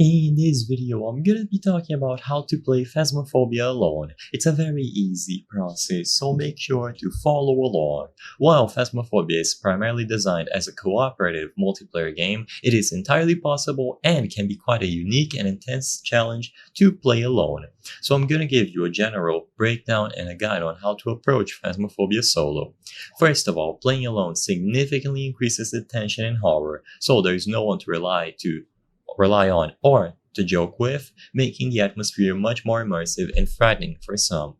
In this video, I'm gonna be talking about how to play Phasmophobia alone. It's a very easy process, so make sure to follow along. While Phasmophobia is primarily designed as a cooperative multiplayer game, it is entirely possible and can be quite a unique and intense challenge to play alone. So I'm gonna give you a general breakdown and a guide on how to approach Phasmophobia solo. First of all, playing alone significantly increases the tension and horror, so there's no one to rely on or to joke with, making the atmosphere much more immersive and frightening for some.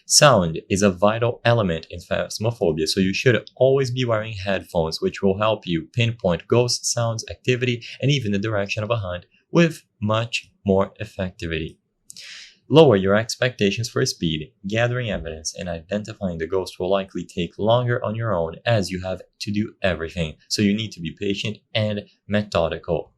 Sound is a vital element in Phasmophobia, so you should always be wearing headphones, which will help you pinpoint ghost sounds, activity, and even the direction of a hunt with much more effectivity. Lower your expectations for speed. Gathering evidence and identifying the ghost will likely take longer on your own, as you have to do everything, so you need to be patient and methodical.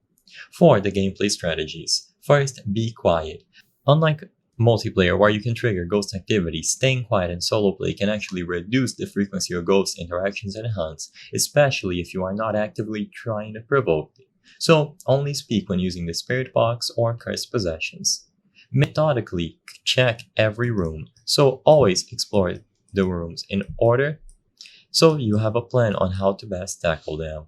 For the gameplay strategies, first, be quiet. Unlike multiplayer where you can trigger ghost activity, staying quiet in solo play can actually reduce the frequency of ghost interactions and hunts, especially if you are not actively trying to provoke it. So only speak when using the spirit box or cursed possessions. Methodically check every room, so always explore the rooms in order so you have a plan on how to best tackle them.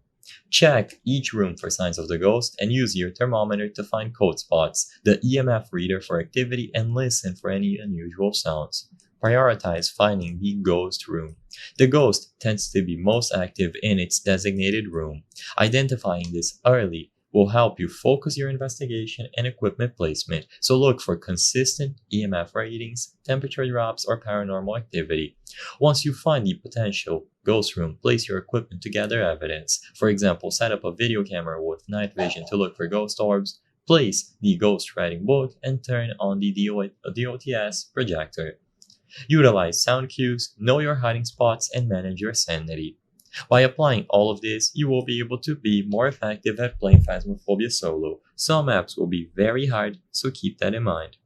Check each room for signs of the ghost and use your thermometer to find cold spots, the EMF reader for activity, and listen for any unusual sounds. Prioritize finding the ghost room. The ghost tends to be most active in its designated room. Identifying this early will help you focus your investigation and equipment placement, so look for consistent EMF readings, temperature drops, or paranormal activity. Once you find the potential ghost room, place your equipment to gather evidence. For example, set up a video camera with night vision to look for ghost orbs, place the ghost writing book, and turn on the DOTS projector. Utilize sound cues, know your hiding spots, and manage your sanity. By applying all of this, you will be able to be more effective at playing Phasmophobia solo. Some maps will be very hard, so keep that in mind.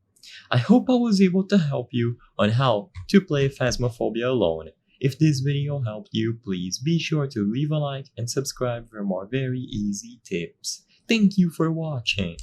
I hope I was able to help you on how to play Phasmophobia alone. If this video helped you, please be sure to leave a like and subscribe for more very easy tips. Thank you for watching.